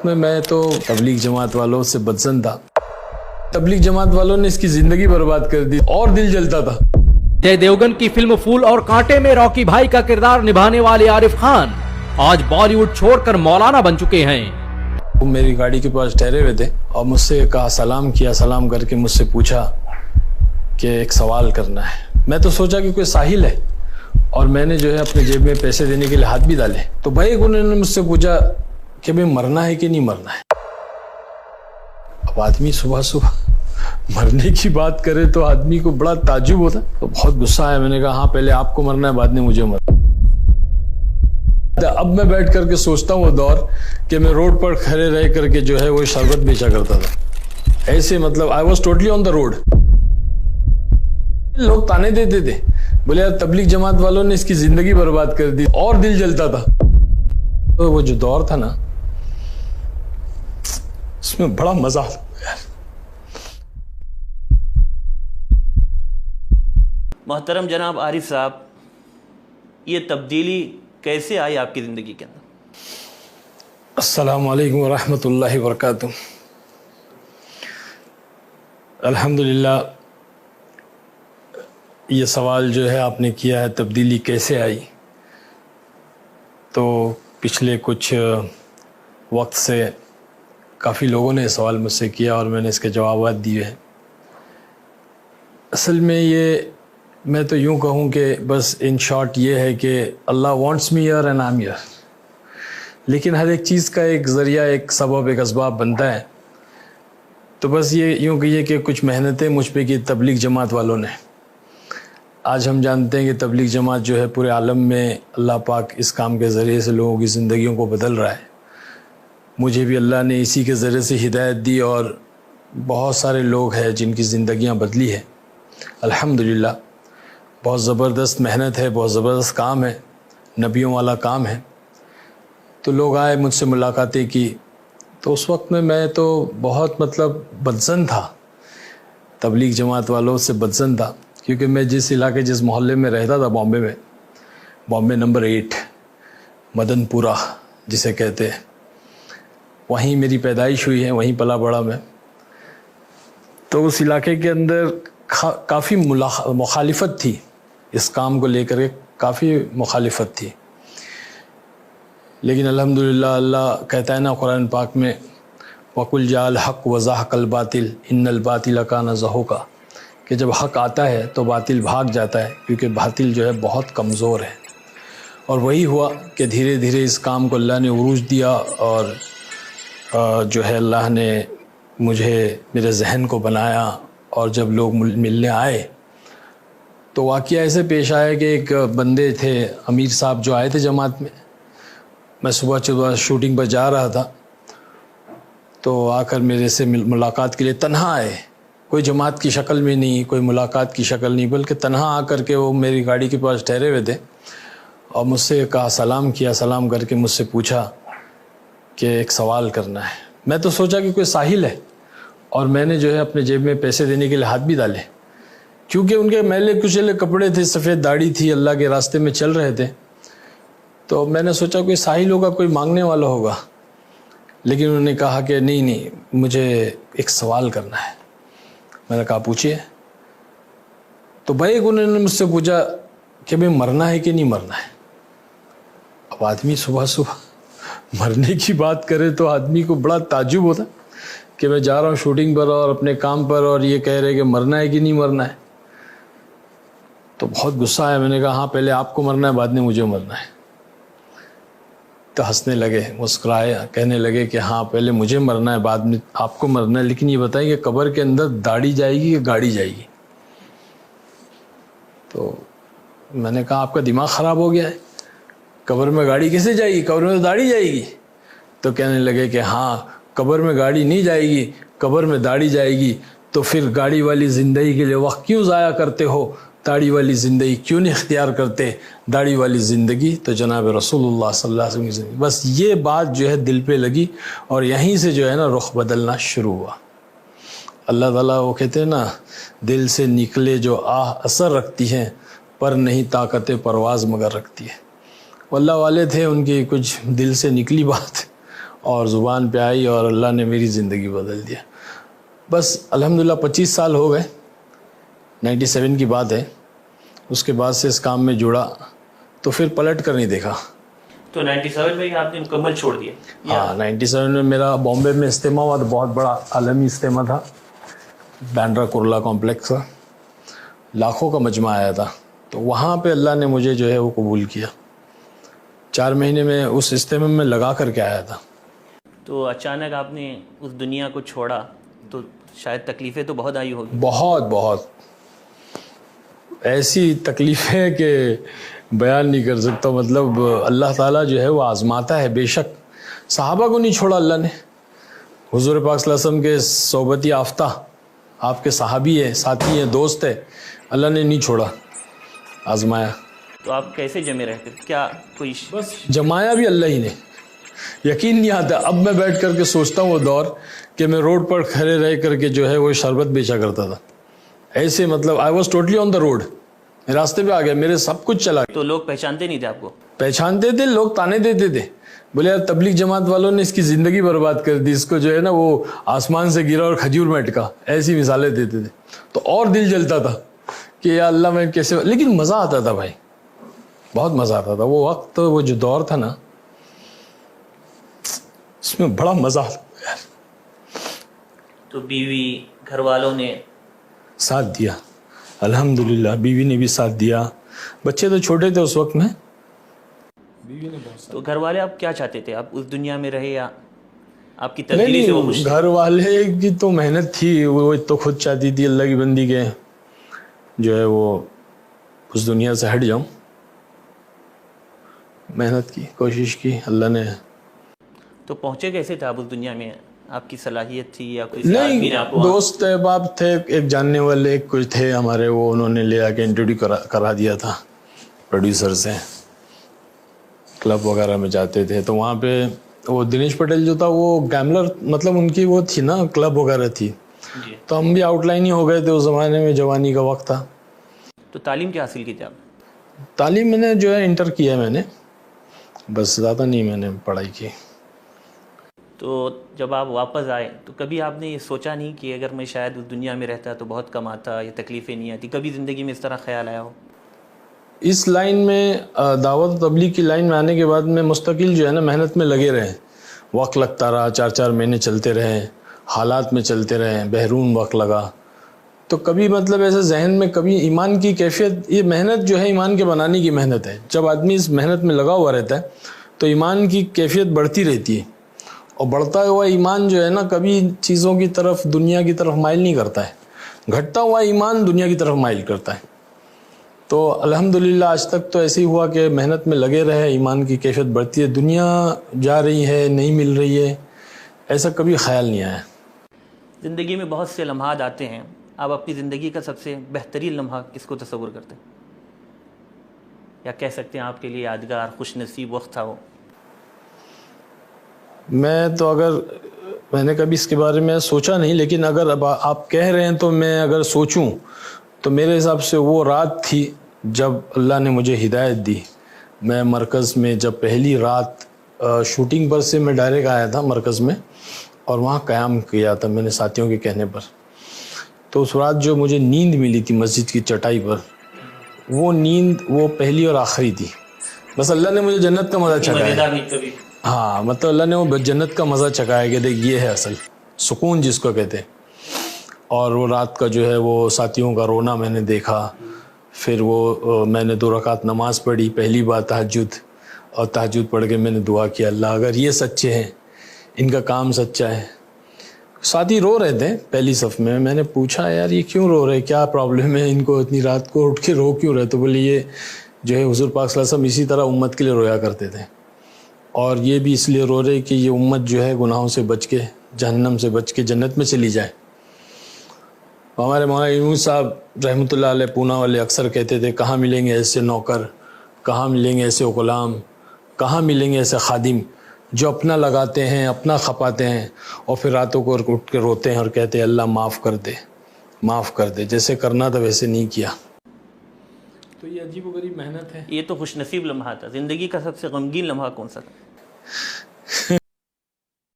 وقت میں تو تبلیغ جماعت والوں سے بدزن تھا. تبلیغ جماعت والوں نے اس کی زندگی برباد کر دی اور دل جلتا تھا. جے دیوگن کی فلم پھول اور کانٹے میں راکی بھائی کا کردار نبھانے والے عارف خان آج بالی ووڈ چھوڑ کر مولانا بن چکے ہیں. وہ میری گاڑی کے پاس ٹھہرے ہوئے تھے اور مجھ سے کہا، سلام کیا، سلام کر کے مجھ سے پوچھا کہ ایک سوال کرنا ہے. میں تو سوچا کہ کوئی ساحل ہے اور میں نے جو ہے اپنے جیب میں پیسے دینے کے لیے ہاتھ بھی ڈالے. تو بھائی انہوں نے مجھ سے پوچھا کہ بھائی مرنا ہے کہ نہیں مرنا ہے. اب آدمی صبح صبح مرنے کی بات کرے تو آدمی کو بڑا تعجب ہوتا. تو بہت غصہ آیا. میں نے کہا ہاں پہلے آپ کو مرنا ہے، بعد میں مجھے مرنا. اب میں بیٹھ کر کے سوچتا ہوں وہ دور کہ میں روڈ پر کھڑے رہ کر کے جو ہے وہ شربت بیچا کرتا تھا. ایسے مطلب I was totally on the road. لوگ تانے دیتے تھے، بولے یار تبلیغ جماعت والوں نے اس کی زندگی برباد کر دی اور دل جلتا تھا. تو وہ جو دور تھا نا، اس میں بڑا مزہ آتا یار. محترم جناب عارف صاحب، یہ تبدیلی کیسے آئی آپ کی زندگی کے اندر؟ السلام علیکم ورحمۃ اللہ وبرکاتہ. الحمدللہ، یہ سوال جو ہے آپ نے کیا ہے تبدیلی کیسے آئی، تو پچھلے کچھ وقت سے کافی لوگوں نے یہ سوال مجھ سے کیا اور میں نے اس کے جوابات دیے ہیں. اصل میں یہ میں تو یوں کہوں کہ بس ان شارٹ یہ ہے کہ Allah wants me here and I am here. لیکن ہر ایک چیز کا ایک ذریعہ، ایک سبب، ایک اسباب بنتا ہے. تو بس یہ یوں کہیے کہ کچھ محنتیں مجھ پہ کی تبلیغ جماعت والوں نے. آج ہم جانتے ہیں کہ تبلیغ جماعت جو ہے پورے عالم میں اللہ پاک اس کام کے ذریعے سے لوگوں کی زندگیوں کو بدل رہا ہے. مجھے بھی اللہ نے اسی کے ذریعے سے ہدایت دی اور بہت سارے لوگ ہیں جن کی زندگیاں بدلی ہیں. الحمدللہ، بہت زبردست محنت ہے، بہت زبردست کام ہے، نبیوں والا کام ہے. تو لوگ آئے، مجھ سے ملاقاتیں کی. تو اس وقت میں تو بہت بدزن تھا، تبلیغ جماعت والوں سے بدزن تھا. کیونکہ میں جس علاقے، جس محلے میں رہتا تھا بامبے میں، بامبے نمبر 8 مدن پورہ جسے کہتے ہیں، وہیں میری پیدائش ہوئی ہے، وہیں پلا بڑا میں. تو اس علاقے کے اندر کافی مخالفت تھی اس کام کو لے کر کے، کافی مخالفت تھی. لیکن الحمدللہ اللہ کہتا ہے نا قرآن پاک میں، وَقُلْ جَاءَ الْحَقُّ وَزَهَقَ الْبَاطِلُ إِنَّ الْبَاطِلَ كَانَ زَهُوقًا، کہ جب حق آتا ہے تو باطل بھاگ جاتا ہے، کیونکہ باطل جو ہے بہت کمزور ہے. اور وہی ہوا کہ دھیرے دھیرے اس کام کو اللہ نے عروج دیا اور جو ہے اللہ نے مجھے میرے ذہن کو بنایا. اور جب لوگ ملنے آئے تو واقعہ ایسے پیش آیا کہ ایک بندے تھے، امیر صاحب جو آئے تھے جماعت میں صبح شوٹنگ پر جا رہا تھا. تو آ کر میرے سے ملاقات کے لیے تنہا آئے، کوئی جماعت کی شکل میں نہیں، کوئی ملاقات کی شکل نہیں، بلکہ تنہا آ کر کے وہ میری گاڑی کے پاس ٹھہرے ہوئے تھے اور مجھ سے کہا، سلام کیا، سلام کر کے مجھ سے پوچھا کہ ایک سوال کرنا ہے. میں تو سوچا کہ کوئی ساحل ہے اور میں نے جو ہے اپنے جیب میں پیسے دینے کے لیے ہاتھ بھی ڈالے. کیونکہ ان کے میلے کچیلے کپڑے تھے، سفید داڑھی تھی، اللہ کے راستے میں چل رہے تھے. تو میں نے سوچا کوئی ساحل ہوگا، کوئی مانگنے والا ہوگا. لیکن انہوں نے کہا کہ نہیں، مجھے ایک سوال کرنا ہے. میں نے کہا پوچھیے. تو بھائی انہوں نے مجھ سے پوچھا کہ بھائی مرنا ہے کہ نہیں مرنا ہے. اب آدمی صبح صبح مرنے کی بات کرے تو آدمی کو بڑا تعجب ہوتا کہ میں جا رہا ہوں شوٹنگ پر اور اپنے کام پر اور یہ کہہ رہے کہ مرنا ہے کہ نہیں مرنا ہے. تو بہت غصہ آیا. میں نے کہا ہاں پہلے آپ کو مرنا ہے، بعد میں مجھے مرنا ہے. تو ہنسنے لگے، مسکرائے، کہنے لگے کہ ہاں پہلے مجھے مرنا ہے، بعد میں آپ کو مرنا ہے. لیکن یہ بتائیں کہ قبر کے اندر داڑھی جائے گی کہ گاڑی جائے گی؟ تو میں نے کہا آپ کا دماغ خراب ہو گیا ہے، قبر میں گاڑی کیسے جائے گی؟ قبر میں تو داڑھی جائے گی. تو کہنے لگے کہ ہاں قبر میں گاڑی نہیں جائے گی، قبر میں داڑھی جائے گی. تو پھر گاڑی والی زندگی کے لیے وقت کیوں ضائع کرتے ہو؟ داڑھی والی زندگی کیوں نہیں اختیار کرتے؟ داڑھی والی زندگی تو جناب رسول اللہ صلی اللہ علیہ وسلم کی زندگی. بس یہ بات جو ہے دل پہ لگی اور یہیں سے جو ہے نا رخ بدلنا شروع ہوا. اللہ تعالیٰ وہ کہتے ہیں نا، دل سے نکلے جو آہ اثر رکھتی ہیں، پر نہیں طاقت پرواز مگر رکھتی ہے. واللہ والے تھے، ان کی کچھ دل سے نکلی بات اور زبان پہ آئی اور اللہ نے میری زندگی بدل دیا. بس الحمدللہ 25 سال ہو گئے, 97 کی بات ہے. اس کے بعد سے اس کام میں جڑا تو پھر پلٹ کر نہیں دیکھا. تو 97 میں آپ نے مکمل چھوڑ دیا؟ ہاں 97 میں میرا بامبے میں اجتماع ہوا, تو بہت بڑا عالمی اجتماع تھا, بینڈرا کرلا کمپلیکس کا, لاکھوں کا مجمع آیا تھا. تو وہاں پہ اللہ نے مجھے جو ہے وہ قبول کیا. 4 مہینے میں اس اجتماع میں لگا کر کے آیا تھا. تو اچانک آپ نے اس دنیا کو چھوڑا تو شاید تکلیفیں تو بہت آئی ہوگی؟ بہت ایسی تکلیفیں کہ بیان نہیں کر سکتا. مطلب اللہ تعالیٰ جو ہے وہ آزماتا ہے. بے شک صحابہ کو نہیں چھوڑا اللہ نے. حضور پاک صلی اللہ علیہ وسلم کے صحبت یافتہ آپ کے صحابی ہیں, ساتھی ہیں, دوست ہیں, اللہ نے نہیں چھوڑا, آزمایا. تو آپ کیسے جمے رہتے؟ کیا کوئی بس جمایا بھی اللہ ہی نے. یقین نہیں آتا. اب میں بیٹھ کر کے سوچتا ہوں وہ دور کہ میں روڈ پر کھڑے رہ کر کے جو ہے وہ شربت بیچا کرتا تھا. ایسے مطلب I was totally on the road, راستے پہ آ گیا, میرے سب کچھ چلا گیا. تو لوگ پہچانتے نہیں تھے آپ کو؟ پہچانتے تھے, لوگ تانے دیتے تھے, بولے یار تبلیغ جماعت والوں نے اس کی زندگی برباد کر دی, اس کو جو ہے نا وہ آسمان سے گرا اور کھجور میں اٹکا, ایسی مثالیں دیتے تھے. تو اور دل جلتا تھا کہ یا اللہ میں کیسے, لیکن مزہ آتا تھا بھائی, بہت مزہ آتا تھا. وہ وقت, وہ جو دور تھا نا, اس میں بڑا مزہ آتا تھا یار. تو بیوی, گھر والوں نے ساتھ دیا الحمدللہ. بیوی نے بھی ساتھ دیا. بچے تو چھوٹے تھے اس وقت میں. بیوی نے بہت. تو گھر والے آپ کیا چاہتے تھے؟ آپ اس دنیا میں رہے یا آپ کی تبدیلی سے وہ خوش تھے؟ گھر والے کی تو محنت تھی, وہ تو خود چاہتی تھی اللہ کی بندی کے جو ہے وہ اس دنیا سے ہٹ جاؤں. محنت کی, کوشش کی, اللہ نے. تو پہنچے کیسے تھے آپ اس دنیا میں؟ آپ کی صلاحیت تھی یا کوئی آدمی نے آپ کو؟ دوست احباب تھے, ایک جاننے والے ایک کچھ تھے ہمارے, وہ انہوں نے لے آ کے انٹروڈیو کرا دیا تھا پروڈیوسر سے. کلب وغیرہ میں جاتے تھے تو وہاں پہ وہ دنیش پٹیل جو تھا وہ گیملر, مطلب ان کی وہ تھی نا کلب وغیرہ تھی. تو ہم بھی آؤٹ لائن ہی ہو گئے تھے اس زمانے میں, جوانی کا وقت تھا. تو تعلیم کیا حاصل کی تھی آپ؟ تعلیم میں نے جو ہے انٹر کیا میں نے, بس زیادہ نہیں میں نے پڑھائی کی. تو جب آپ واپس آئے تو کبھی آپ نے یہ سوچا نہیں کہ اگر میں شاید اس دنیا میں رہتا تو بہت کم آتا, یہ تکلیفیں نہیں آتی؟ کبھی زندگی میں اس طرح خیال آیا ہو؟ اس لائن میں, دعوت و تبلیغ کی لائن میں آنے کے بعد میں مستقل جو ہے نا محنت میں لگے رہے. وقت لگتا رہا, 4 مہینے چلتے رہے, حالات میں چلتے رہے, بحرون وقت لگا. تو کبھی مطلب ایسے ذہن میں کبھی ایمان کی کیفیت, یہ محنت جو ہے ایمان کے بنانے کی محنت ہے. جب آدمی اس محنت میں لگا ہوا رہتا ہے تو ایمان کی کیفیت بڑھتی رہتی ہے, اور بڑھتا ہوا ایمان جو ہے نا کبھی چیزوں کی طرف, دنیا کی طرف مائل نہیں کرتا ہے. گھٹتا ہوا ایمان دنیا کی طرف مائل کرتا ہے. تو الحمدللہ آج تک تو ایسے ہی ہوا کہ محنت میں لگے رہے, ایمان کی کیفیت بڑھتی ہے. دنیا جا رہی ہے, نہیں مل رہی ہے, ایسا کبھی خیال نہیں آیا. زندگی میں بہت سے لمحات آتے ہیں, آپ اپنی زندگی کا سب سے بہترین لمحہ کس کو تصور کرتے ہیں, یا کہہ سکتے ہیں آپ کے لیے یادگار, خوش نصیب وقت تھا وہ؟ میں تو میں نے کبھی اس کے بارے میں سوچا نہیں, لیکن اگر اب آپ کہہ رہے ہیں تو میں اگر سوچوں تو میرے حساب سے وہ رات تھی جب اللہ نے مجھے ہدایت دی. میں مرکز میں جب پہلی رات شوٹنگ پر سے میں ڈائریکٹ آیا تھا مرکز میں, اور وہاں قیام کیا تھا میں نے ساتھیوں کے کہنے پر. تو اس رات جو مجھے نیند ملی تھی مسجد کی چٹائی پر, وہ نیند وہ پہلی اور آخری تھی. بس اللہ نے مجھے جنت کا مزہ چکھایا. ہاں مطلب اللہ نے وہ جنت کا مزہ چکھایا کہ دیکھ یہ ہے اصل سکون جس کو کہتے ہیں. اور وہ رات کا جو ہے وہ ساتھیوں کا رونا میں نے دیکھا. پھر وہ میں نے 2 رکعت نماز پڑھی پہلی بار تہجد, اور تہجد پڑھ کے میں نے دعا کیا اللہ اگر یہ سچے ہیں, ان کا کام سچا ہے. ساتھی رو رہے تھے پہلی صف میں. میں نے پوچھا یار یہ کیوں رو رہے, کیا پرابلم ہے ان کو, اتنی رات کو اٹھ کے رو کیوں رہے؟ تو بولے یہ جو ہے حضور پاک صلی اللہ علیہ وسلم اسی طرح امت کے لیے رویا کرتے تھے, اور یہ بھی اس لیے رو رہے کہ یہ امت جو ہے گناہوں سے بچ کے, جہنم سے بچ کے جنت میں چلی جائے. ہمارے مولانا یونس صاحب رحمۃ اللہ علیہ پونا والے اکثر کہتے تھے کہاں ملیں گے ایسے نوکر, کہاں ملیں گے ایسے غلام, کہاں ملیں گے ایسے خادم جو اپنا لگاتے ہیں, اپنا کھپاتے ہیں, اور پھر راتوں کو اٹھ کے روتے ہیں اور کہتے ہیں اللہ معاف کر دے, معاف کر دے, جیسے کرنا تھا ویسے نہیں کیا. تو یہ عجیب و غریب محنت ہے. یہ تو خوش نصیب لمحہ تھا. زندگی کا سب سے غمگین لمحہ کون سا تھا؟